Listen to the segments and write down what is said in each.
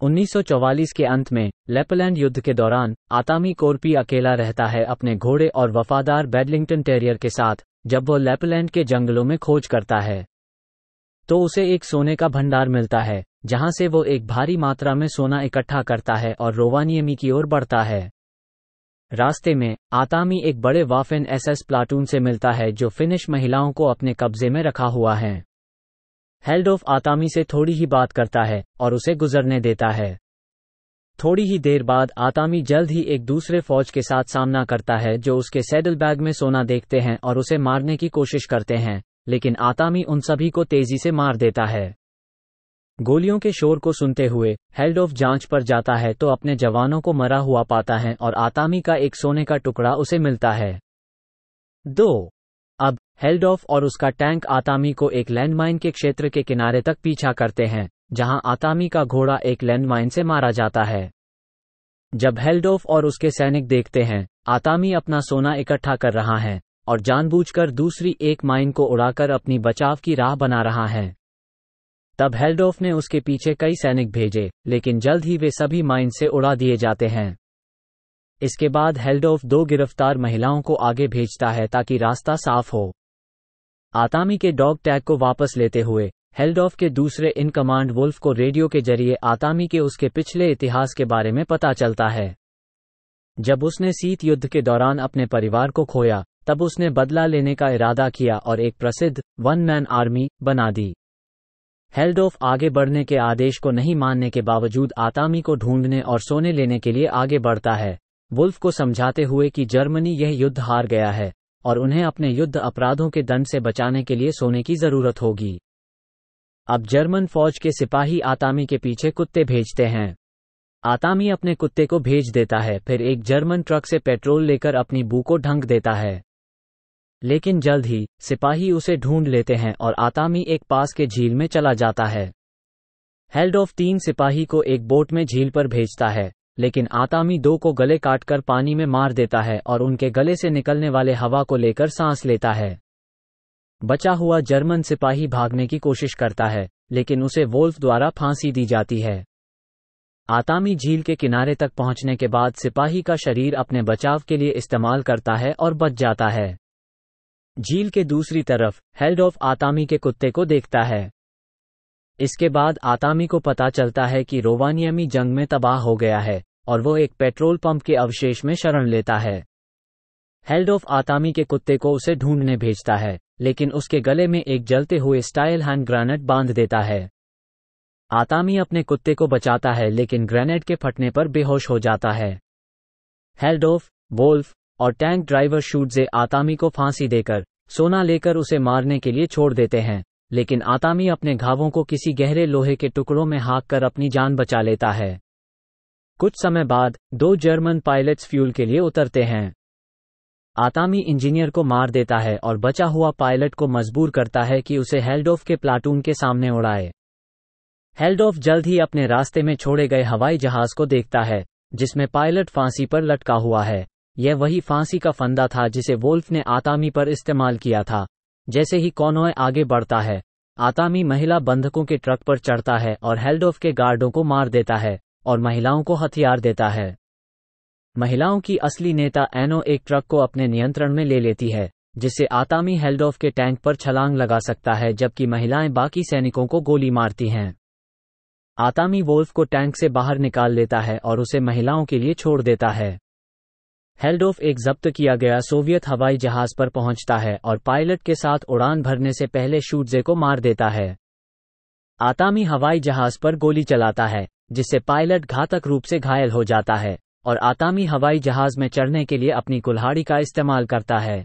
1944 के अंत में लेपलैंड युद्ध के दौरान आतामी कोर्पी अकेला रहता है अपने घोड़े और वफादार बेडलिंगटन टेरियर के साथ। जब वो लेपलैंड के जंगलों में खोज करता है तो उसे एक सोने का भंडार मिलता है, जहां से वो एक भारी मात्रा में सोना इकट्ठा करता है और रोवानियमी की ओर बढ़ता है। रास्ते में आतामी एक बड़े वाफेन एसएस प्लाटून से मिलता है जो फिनिश महिलाओं को अपने कब्जे में रखा हुआ है। हेल्डोफ आतामी से थोड़ी ही बात करता है और उसे गुजरने देता है। थोड़ी ही देर बाद आतामी जल्द ही एक दूसरे फौज के साथ सामना करता है जो उसके सैडल बैग में सोना देखते हैं और उसे मारने की कोशिश करते हैं, लेकिन आतामी उन सभी को तेजी से मार देता है। गोलियों के शोर को सुनते हुए हेल्डोफ जांच पर जाता है तो अपने जवानों को मरा हुआ पाता है और आतामी का एक सोने का टुकड़ा उसे मिलता है। 2. अब हेल्डोफ और उसका टैंक आतामी को एक लैंडमाइन के क्षेत्र के किनारे तक पीछा करते हैं, जहां आतामी का घोड़ा एक लैंडमाइन से मारा जाता है। जब हेल्डोफ और उसके सैनिक देखते हैं आतामी अपना सोना इकट्ठा कर रहा है और जानबूझकर दूसरी एक माइन को उड़ाकर अपनी बचाव की राह बना रहा है, तब हेल्डोफ ने उसके पीछे कई सैनिक भेजे, लेकिन जल्द ही वे सभी माइन से उड़ा दिए जाते हैं। इसके बाद हेल्डोफ 2 गिरफ्तार महिलाओं को आगे भेजता है ताकि रास्ता साफ हो। आतामी के डॉग टैग को वापस लेते हुए हेल्डोफ के दूसरे इन कमांड वुल्फ को रेडियो के जरिए आतामी के उसके पिछले इतिहास के बारे में पता चलता है। जब उसने शीत युद्ध के दौरान अपने परिवार को खोया, तब उसने बदला लेने का इरादा किया और एक प्रसिद्ध वन मैन आर्मी बना दी। हेल्डोफ आगे बढ़ने के आदेश को नहीं मानने के बावजूद आतामी को ढूंढने और सोने लेने के लिए आगे बढ़ता है, वुल्फ को समझाते हुए कि जर्मनी यह युद्ध हार गया है और उन्हें अपने युद्ध अपराधों के दंड से बचाने के लिए सोने की जरूरत होगी। अब जर्मन फौज के सिपाही आतामी के पीछे कुत्ते भेजते हैं। आतामी अपने कुत्ते को भेज देता है, फिर एक जर्मन ट्रक से पेट्रोल लेकर अपनी बू को ढंक देता है। लेकिन जल्द ही सिपाही उसे ढूंढ लेते हैं और आतामी एक पास के झील में चला जाता है। हेल्डोफ 3 सिपाही को एक बोट में झील पर भेजता है, लेकिन आतामी 2 को गले काटकर पानी में मार देता है और उनके गले से निकलने वाले हवा को लेकर सांस लेता है। बचा हुआ जर्मन सिपाही भागने की कोशिश करता है, लेकिन उसे वोल्फ द्वारा फांसी दी जाती है। आतामी झील के किनारे तक पहुंचने के बाद सिपाही का शरीर अपने बचाव के लिए इस्तेमाल करता है और बच जाता है। झील के दूसरी तरफ हेल्डोफ आतामी के कुत्ते को देखता है। इसके बाद आतामी को पता चलता है कि रोवानियमी जंग में तबाह हो गया है और वो एक पेट्रोल पंप के अवशेष में शरण लेता है। हेल्डोफ आतामी के कुत्ते को उसे ढूंढने भेजता है, लेकिन उसके गले में एक जलते हुए स्टाइल हैंड ग्रेनेड बांध देता है। आतामी अपने कुत्ते को बचाता है, लेकिन ग्रेनेड के फटने पर बेहोश हो जाता है। हेल्डोफ, वोल्फ और टैंक ड्राइवर शूटजे आतामी को फांसी देकर सोना लेकर उसे मारने के लिए छोड़ देते हैं, लेकिन आतामी अपने घावों को किसी गहरे लोहे के टुकड़ों में हाँककर अपनी जान बचा लेता है। कुछ समय बाद 2 जर्मन पायलट्स फ्यूल के लिए उतरते हैं। आतामी इंजीनियर को मार देता है और बचा हुआ पायलट को मजबूर करता है कि उसे हेल्डोफ के प्लाटून के सामने उड़ाए। हेल्डोफ जल्द ही अपने रास्ते में छोड़े गए हवाई जहाज को देखता है, जिसमें पायलट फांसी पर लटका हुआ है। यह वही फांसी का फंदा था जिसे वोल्फ ने आतामी पर इस्तेमाल किया था। जैसे ही कॉनवॉय आगे बढ़ता है, आतामी महिला बंधकों के ट्रक पर चढ़ता है और हेल्डोफ के गार्डों को मार देता है और महिलाओं को हथियार देता है। महिलाओं की असली नेता एनो एक ट्रक को अपने नियंत्रण में ले लेती है, जिससे आतामी हेल्डोफ के टैंक पर छलांग लगा सकता है, जबकि महिलाएं बाकी सैनिकों को गोली मारती हैं। आतामी वोल्फ को टैंक से बाहर निकाल लेता है और उसे महिलाओं के लिए छोड़ देता है। हेल्डोफ एक जब्त किया गया सोवियत हवाई जहाज पर पहुंचता है और पायलट के साथ उड़ान भरने से पहले शूटजे को मार देता है। आतामी हवाई जहाज पर गोली चलाता है, जिससे पायलट घातक रूप से घायल हो जाता है और आतामी हवाई जहाज में चढ़ने के लिए अपनी कुल्हाड़ी का इस्तेमाल करता है।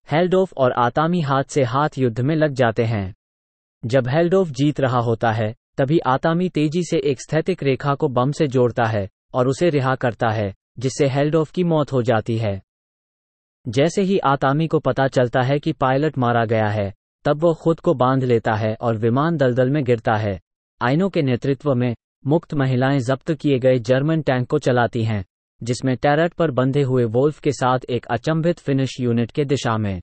हेल्डोफ और आतामी हाथ से हाथ युद्ध में लग जाते हैं। जब हेल्डोफ जीत रहा होता है, तभी आतामी तेजी से एक स्थैतिक रेखा को बम से जोड़ता है और उसे रिहा करता है, जिससे हेल्डोफ की मौत हो जाती है। जैसे ही आतामी को पता चलता है कि पायलट मारा गया है, तब वो खुद को बांध लेता है और विमान दलदल में गिरता है। आइनो के नेतृत्व में मुक्त महिलाएं जब्त किए गए जर्मन टैंक को चलाती हैं, जिसमें टैरट पर बंधे हुए वोल्फ के साथ एक अचंभित फिनिश यूनिट के दिशा में।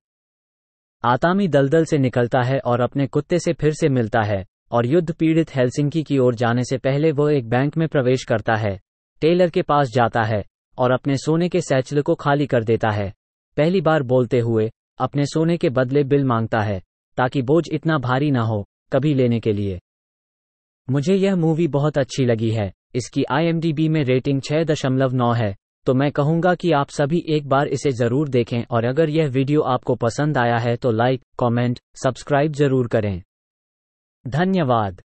आतामी दलदल से निकलता है और अपने कुत्ते से फिर से मिलता है, और युद्ध पीड़ित हेलसिंकी की ओर जाने से पहले वो एक बैंक में प्रवेश करता है, टेलर के पास जाता है और अपने सोने के सैचले को खाली कर देता है, पहली बार बोलते हुए अपने सोने के बदले बिल मांगता है ताकि बोझ इतना भारी ना हो कभी लेने के लिए। मुझे यह मूवी बहुत अच्छी लगी है। इसकी IMDb में रेटिंग 6.9 है, तो मैं कहूँगा कि आप सभी एक बार इसे ज़रूर देखें और अगर यह वीडियो आपको पसंद आया है तो लाइक, कमेंट, सब्सक्राइब ज़रूर करें। धन्यवाद।